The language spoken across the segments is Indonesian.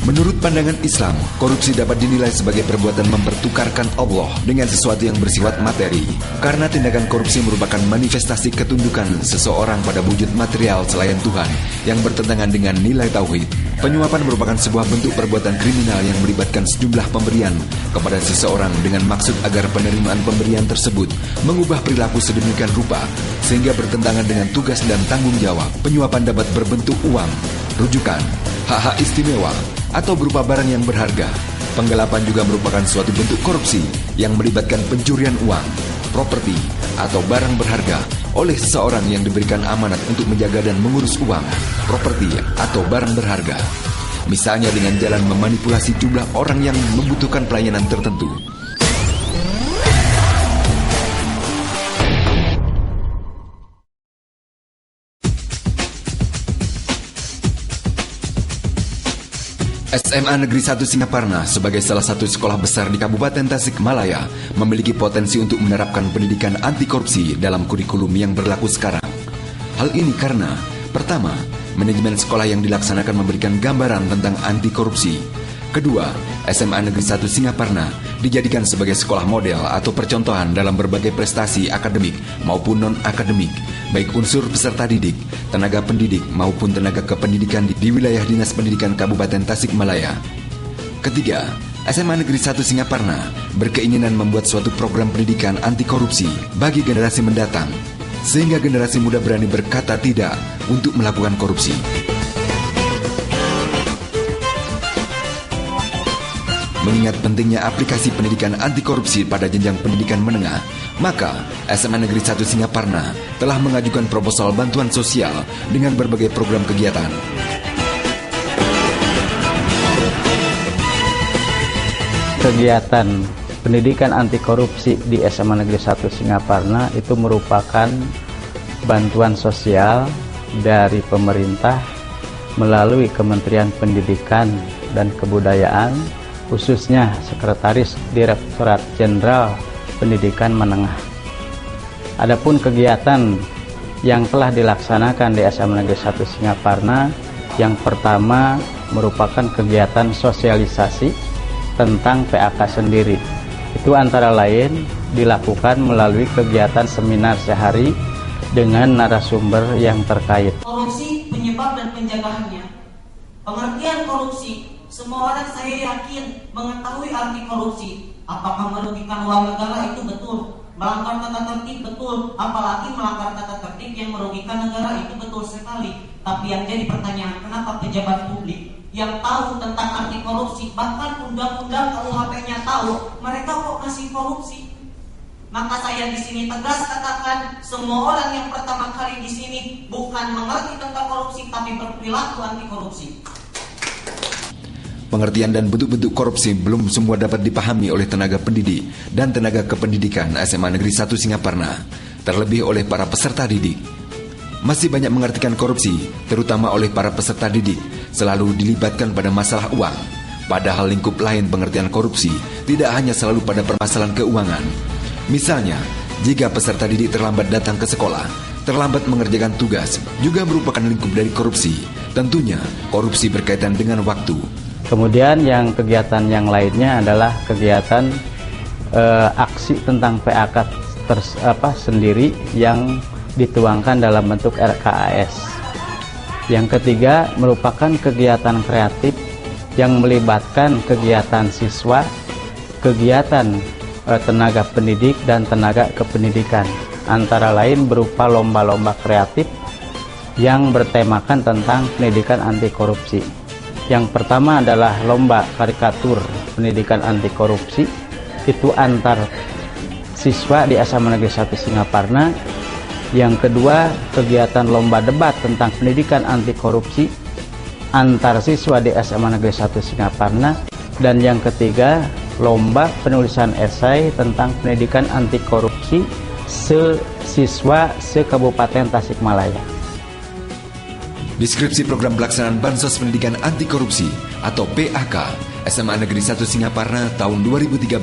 Menurut pandangan Islam, korupsi dapat dinilai sebagai perbuatan mempertukarkan Allah dengan sesuatu yang bersifat materi. Karena tindakan korupsi merupakan manifestasi ketundukan seseorang pada wujud material selain Tuhan yang bertentangan dengan nilai tauhid. Penyuapan merupakan sebuah bentuk perbuatan kriminal yang melibatkan sejumlah pemberian kepada seseorang dengan maksud agar penerimaan pemberian tersebut mengubah perilaku sedemikian rupa sehingga bertentangan dengan tugas dan tanggung jawab. Penyuapan dapat berbentuk uang, rujukan, hak-hak istimewa, atau berupa barang yang berharga. Penggelapan juga merupakan suatu bentuk korupsi yang melibatkan pencurian uang, properti, atau barang berharga oleh seseorang yang diberikan amanat untuk menjaga dan mengurus uang, properti, atau barang berharga. Misalnya dengan jalan memanipulasi jumlah orang yang membutuhkan pelayanan tertentu. SMA Negeri 1 Singaparna sebagai salah satu sekolah besar di Kabupaten Tasikmalaya memiliki potensi untuk menerapkan pendidikan anti korupsi dalam kurikulum yang berlaku sekarang. Hal ini karena, pertama, manajemen sekolah yang dilaksanakan memberikan gambaran tentang anti korupsi. Kedua, SMA Negeri 1 Singaparna dijadikan sebagai sekolah model atau percontohan dalam berbagai prestasi akademik maupun non-akademik, baik unsur peserta didik, tenaga pendidik maupun tenaga kependidikan di wilayah Dinas Pendidikan Kabupaten Tasikmalaya. Ketiga, SMA Negeri 1 Singaparna berkeinginan membuat suatu program pendidikan anti korupsi bagi generasi mendatang, sehingga generasi muda berani berkata tidak untuk melakukan korupsi. Mengingat pentingnya aplikasi pendidikan anti korupsi pada jenjang pendidikan menengah, maka SMA Negeri 1 Singaparna telah mengajukan proposal bantuan sosial dengan berbagai program kegiatan. Kegiatan pendidikan anti korupsi di SMA Negeri 1 Singaparna itu merupakan bantuan sosial dari pemerintah melalui Kementerian Pendidikan dan Kebudayaan, khususnya Sekretaris Direktorat Jenderal Pendidikan Menengah. Adapun kegiatan yang telah dilaksanakan di SMA Negeri 1 Singaparna, yang pertama merupakan kegiatan sosialisasi tentang PAK sendiri. Itu antara lain dilakukan melalui kegiatan seminar sehari dengan narasumber yang terkait. Korupsi, penyebab dan pencegahannya. Pengertian korupsi, semua orang saya yakin mengetahui arti korupsi. Apakah merugikan uang negara itu betul, melanggar tata tertib betul, apalagi melanggar tata tertib yang merugikan negara itu betul sekali. Tapi yang jadi pertanyaan, kenapa pejabat publik yang tahu tentang arti korupsi, bahkan undang-undang KUHP-nya tahu, mereka kok masih korupsi? Maka saya di sini tegas katakan, semua orang yang pertama kali di sini bukan mengerti tentang korupsi, tapi berperilaku anti korupsi. Pengertian dan bentuk-bentuk korupsi belum semua dapat dipahami oleh tenaga pendidik dan tenaga kependidikan SMA Negeri 1 Singaparna, terlebih oleh para peserta didik. Masih banyak mengartikan korupsi, terutama oleh para peserta didik, selalu dilibatkan pada masalah uang. Padahal lingkup lain pengertian korupsi tidak hanya selalu pada permasalahan keuangan. Misalnya, jika peserta didik terlambat datang ke sekolah, terlambat mengerjakan tugas, juga merupakan lingkup dari korupsi. Tentunya, korupsi berkaitan dengan waktu. Kemudian yang kegiatan yang lainnya adalah kegiatan aksi tentang PAK sendiri yang dituangkan dalam bentuk RKAS. Yang ketiga merupakan kegiatan kreatif yang melibatkan kegiatan siswa, kegiatan tenaga pendidik dan tenaga kependidikan, antara lain berupa lomba-lomba kreatif yang bertemakan tentang pendidikan anti korupsi. Yang pertama adalah lomba karikatur pendidikan anti korupsi, itu antar siswa di SMA Negeri 1 Singaparna. Yang kedua, kegiatan lomba debat tentang pendidikan anti korupsi antar siswa di SMA Negeri 1 Singaparna. Dan yang ketiga, lomba penulisan esai tentang pendidikan anti korupsi siswa se-Kabupaten Tasikmalaya. Deskripsi program pelaksanaan Bansos Pendidikan Anti Korupsi atau PAK SMA Negeri 1 Singaparna tahun 2013.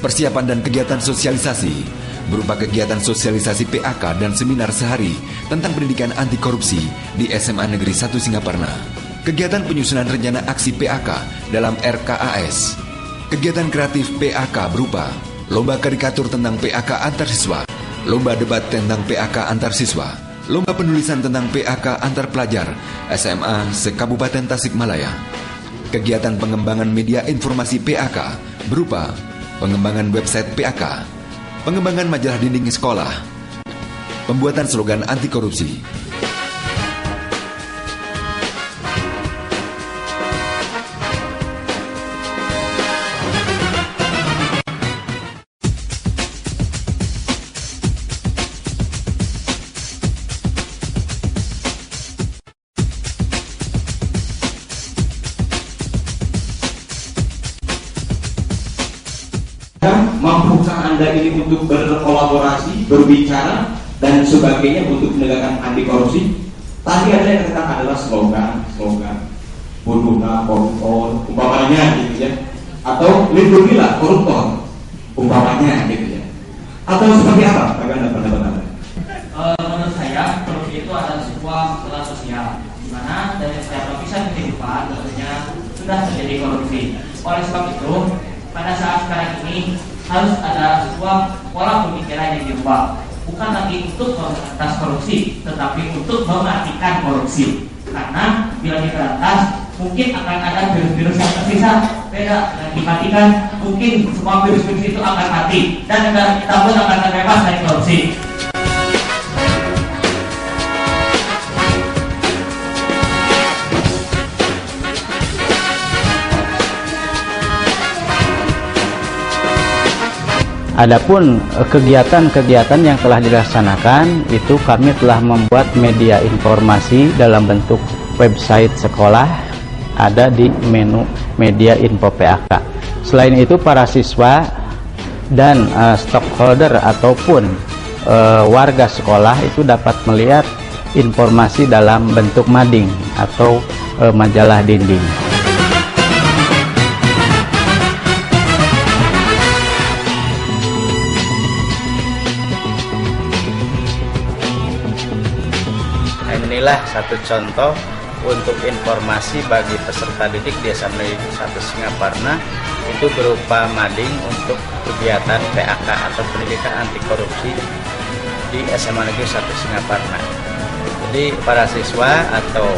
Persiapan dan kegiatan sosialisasi berupa kegiatan sosialisasi PAK dan seminar sehari tentang pendidikan anti korupsi di SMA Negeri 1 Singaparna. kegiatan penyusunan rencana aksi PAK dalam RKAS, kegiatan kreatif PAK berupa lomba karikatur tentang PAK antar siswa, lomba debat tentang PAK antar siswa, lomba penulisan tentang PAK antar pelajar SMA se-Kabupaten Tasikmalaya, kegiatan pengembangan media informasi PAK berupa pengembangan website PAK, pengembangan majalah dinding sekolah, pembuatan slogan anti korupsi. Mampukah Anda ini untuk berkolaborasi, berbicara, dan sebagainya untuk menegakkan anti korupsi? Tadi ada yang katakan adalah slogan, bunuhlah koruptor, umpamanya gitu ya, atau lindungilah koruptor, umpamanya gitu ya, atau seperti apa? Bagaimana pendapat Anda? Menurut saya korupsi itu adalah sebuah masalah sosial, di mana dari setiap lapisan kehidupan tentunya sudah terjadi korupsi. Oleh sebab itu, pada saat sekarang ini harus ada sebuah pola pemikiran yang diubah, bukan lagi untuk memberantas korupsi, tetapi untuk mematikan korupsi. Karena bila diberantas, mungkin akan ada virus-virus yang tersisa. Beda dengan dimatikan, mungkin semua virus-virus itu akan mati dan negara kita pun akan terbebas dari korupsi. Adapun kegiatan-kegiatan yang telah dilaksanakan itu kami telah membuat media informasi dalam bentuk website sekolah, ada di menu media info PAK. Selain itu para siswa dan stockholder ataupun warga sekolah itu dapat melihat informasi dalam bentuk mading atau majalah dinding. Inilah satu contoh untuk informasi bagi peserta didik di SMA Negeri 1 Singaparna, itu berupa mading untuk kegiatan PAK atau pendidikan anti korupsi di SMA Negeri 1 Singaparna. Jadi para siswa atau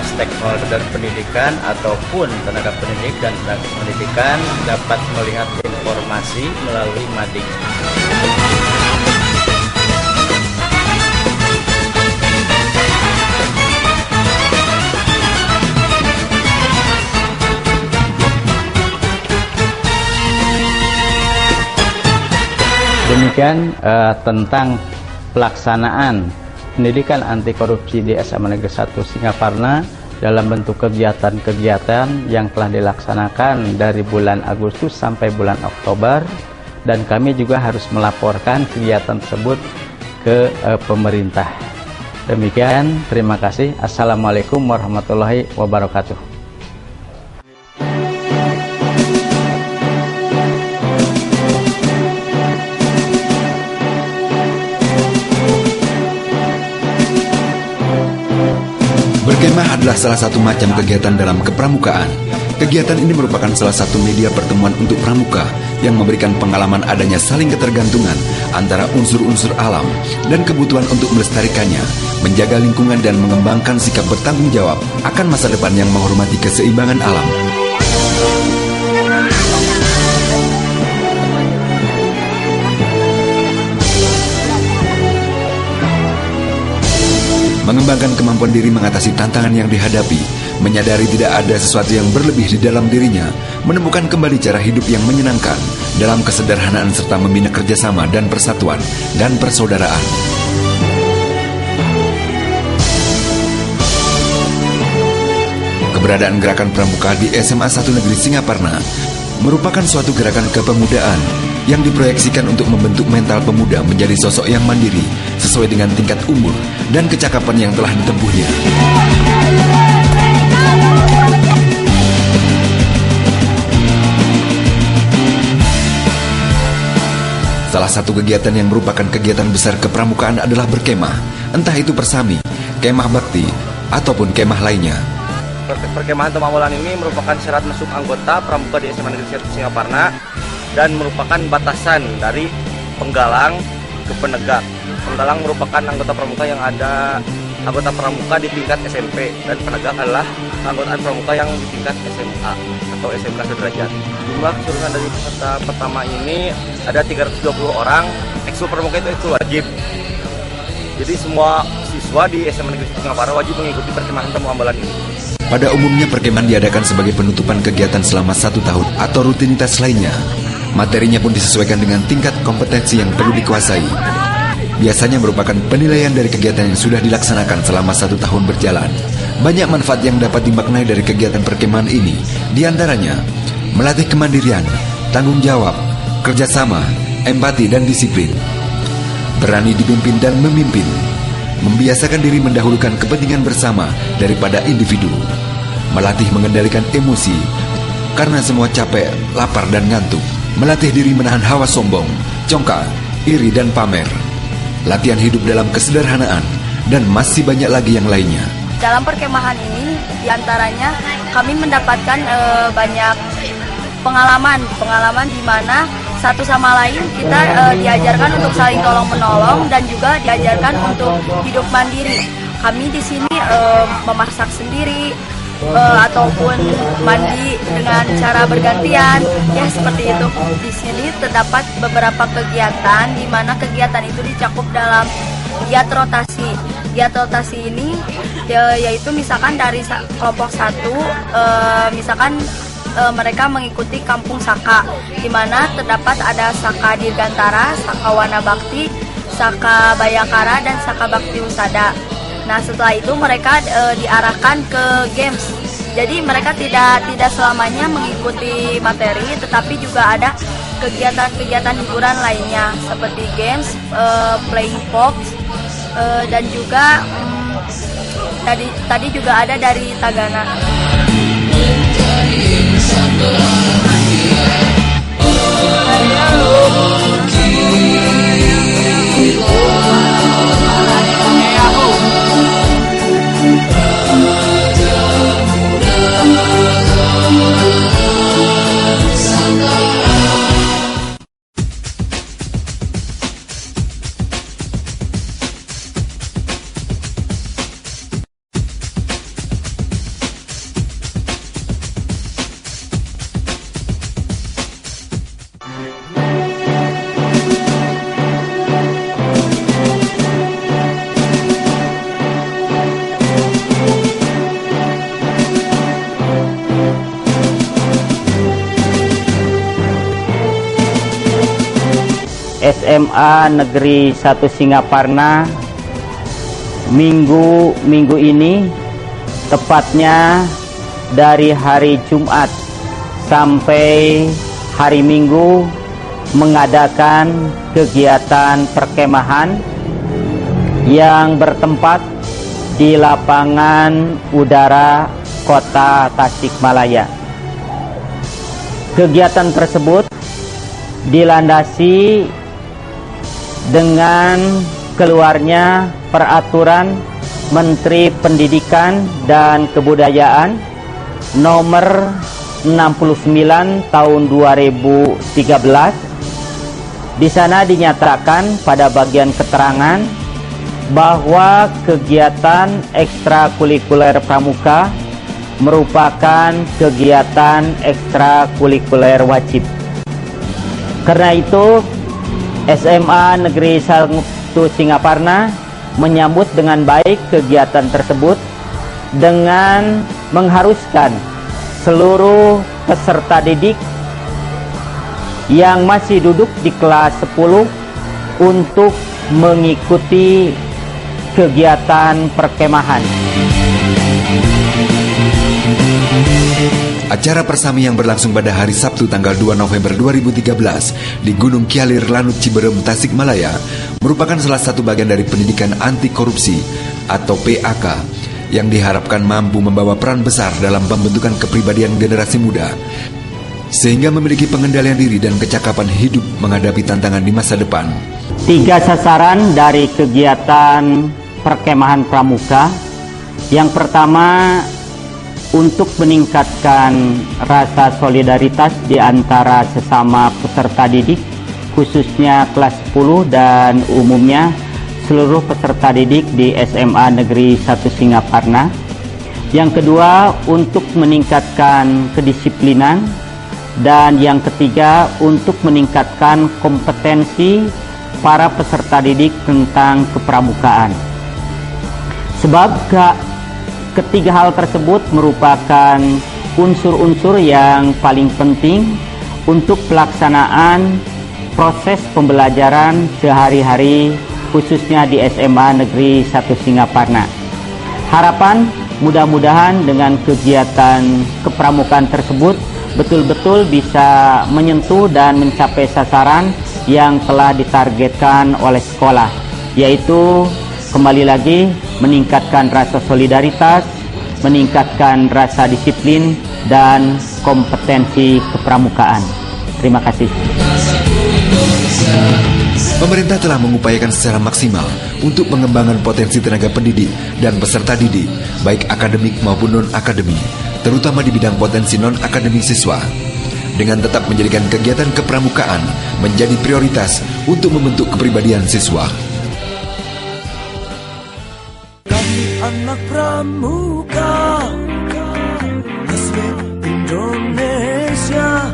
stakeholder pendidikan ataupun tenaga pendidik dan tenaga pendidikan dapat melihat informasi melalui mading. Demikian tentang pelaksanaan pendidikan anti korupsi di SMA Negeri 1 Singaparna dalam bentuk kegiatan-kegiatan yang telah dilaksanakan dari bulan Agustus sampai bulan Oktober, dan kami juga harus melaporkan kegiatan tersebut ke pemerintah. Demikian, terima kasih. Assalamualaikum warahmatullahi wabarakatuh. Berkemah adalah salah satu macam kegiatan dalam kepramukaan. Kegiatan ini merupakan salah satu media pertemuan untuk pramuka yang memberikan pengalaman adanya saling ketergantungan antara unsur-unsur alam dan kebutuhan untuk melestarikannya, menjaga lingkungan dan mengembangkan sikap bertanggung jawab akan masa depan yang menghormati keseimbangan alam. Mengembangkan kemampuan diri mengatasi tantangan yang dihadapi, menyadari tidak ada sesuatu yang berlebih di dalam dirinya, menemukan kembali cara hidup yang menyenangkan dalam kesederhanaan serta membina kerjasama dan persatuan dan persaudaraan. Keberadaan gerakan pramuka di SMA 1 Negeri Singaparna merupakan suatu gerakan kepemudaan yang diproyeksikan untuk membentuk mental pemuda menjadi sosok yang mandiri sesuai dengan tingkat umur dan kecakapan yang telah ditempuhnya. Salah satu kegiatan yang merupakan kegiatan besar kepramukaan adalah berkemah, entah itu persami, kemah bakti, ataupun kemah lainnya. Perkemahan Temamulan ini merupakan syarat masuk anggota pramuka di SMA Negeri 1 Singaparna dan merupakan batasan dari penggalang ke penegak. Penggalang merupakan anggota pramuka yang ada anggota pramuka di tingkat SMP dan penegak adalah anggota pramuka yang di tingkat SMA atau SMK sederajat. Jumlah keseluruhan dari peserta pertama ini ada 320 orang. Ekskul pramuka itu wajib. Jadi semua siswa di SMA Negeri Singaparna wajib mengikuti perkemahan Temamulan ini. Pada umumnya perkemahan diadakan sebagai penutupan kegiatan selama 1 tahun atau rutinitas lainnya. Materinya pun disesuaikan dengan tingkat kompetensi yang perlu dikuasai. Biasanya merupakan penilaian dari kegiatan yang sudah dilaksanakan selama 1 tahun berjalan. Banyak manfaat yang dapat dimaknai dari kegiatan perkemahan ini, diantaranya melatih kemandirian, tanggung jawab, kerjasama, empati dan disiplin. Berani dipimpin dan memimpin, membiasakan diri mendahulukan kepentingan bersama daripada individu, melatih mengendalikan emosi, karena semua capek, lapar dan ngantuk, melatih diri menahan hawa sombong, congkak, iri dan pamer, latihan hidup dalam kesederhanaan, dan masih banyak lagi yang lainnya. Dalam perkemahan ini, diantaranya kami mendapatkan banyak pengalaman di mana satu sama lain kita diajarkan untuk saling tolong-menolong dan juga diajarkan untuk hidup mandiri. Kami di sini memasak sendiri ataupun mandi dengan cara bergantian, ya seperti itu. Di sini terdapat beberapa kegiatan di mana kegiatan itu dicakup dalam giat rotasi. Giat rotasi ini yaitu misalkan dari kelompok 1 misalkan mereka mengikuti Kampung Saka, di mana terdapat ada Saka Dirgantara, Saka Wana Bakti, Saka Bayangkara, dan Saka Bakti Usada. Nah, setelah itu mereka diarahkan ke games. Jadi mereka tidak selamanya mengikuti materi, tetapi juga ada kegiatan-kegiatan hiburan lainnya seperti games, playing fox, dan juga tadi juga ada dari Tagana. SMA Negeri 1 Singaparna minggu ini, tepatnya dari hari Jumat sampai hari Minggu, mengadakan kegiatan perkemahan yang bertempat di lapangan udara Kota Tasikmalaya. Kegiatan tersebut dilandasi dengan keluarnya peraturan Menteri Pendidikan dan Kebudayaan nomor 69 tahun 2013. Di sana dinyatakan pada bagian keterangan bahwa kegiatan ekstrakurikuler pramuka merupakan kegiatan ekstrakurikuler wajib. Karena itu SMA Negeri 1 Singaparna menyambut dengan baik kegiatan tersebut dengan mengharuskan seluruh peserta didik yang masih duduk di kelas 10 untuk mengikuti kegiatan perkemahan. Acara persami yang berlangsung pada hari Sabtu tanggal 2 November 2013 di Gunung Kialir Lanut Ciberem, Tasikmalaya merupakan salah satu bagian dari pendidikan anti korupsi atau PAK yang diharapkan mampu membawa peran besar dalam pembentukan kepribadian generasi muda sehingga memiliki pengendalian diri dan kecakapan hidup menghadapi tantangan di masa depan. 3 sasaran dari kegiatan perkemahan pramuka. Yang pertama, untuk meningkatkan rasa solidaritas di antara sesama peserta didik, khususnya kelas 10 dan umumnya seluruh peserta didik di SMA Negeri 1 Singaparna. Yang kedua, untuk meningkatkan kedisiplinan. Dan yang ketiga, untuk meningkatkan kompetensi para peserta didik tentang kepramukaan. Sebab ketiga hal tersebut merupakan unsur-unsur yang paling penting untuk pelaksanaan proses pembelajaran sehari-hari khususnya di SMA Negeri 1 Singaparna. Harapan mudah-mudahan dengan kegiatan kepramukaan tersebut betul-betul bisa menyentuh dan mencapai sasaran yang telah ditargetkan oleh sekolah, yaitu kembali lagi meningkatkan rasa solidaritas, meningkatkan rasa disiplin, dan kompetensi kepramukaan. Terima kasih. Pemerintah telah mengupayakan secara maksimal untuk mengembangkan potensi tenaga pendidik dan peserta didik, baik akademik maupun non-akademik, terutama di bidang potensi non-akademik siswa, dengan tetap menjadikan kegiatan kepramukaan menjadi prioritas untuk membentuk kepribadian siswa. Anak pramuka asli Indonesia,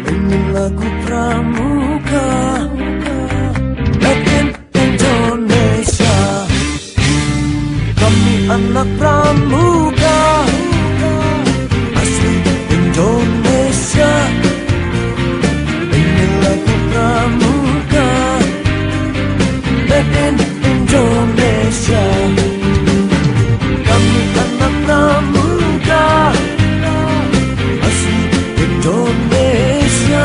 ini lagu pramuka made in Indonesia. Kami anak pramuka asli Indonesia, ini lagu pramuka made in Indonesia. Kami anak pramuka asli Indonesia,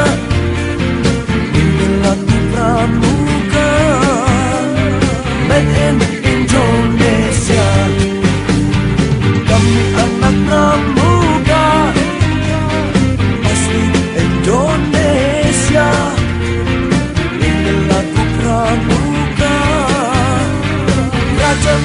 ini lagu pramuka made in Indonesia. Kami anak pramuka asli Indonesia, ini lagu pramuka Raja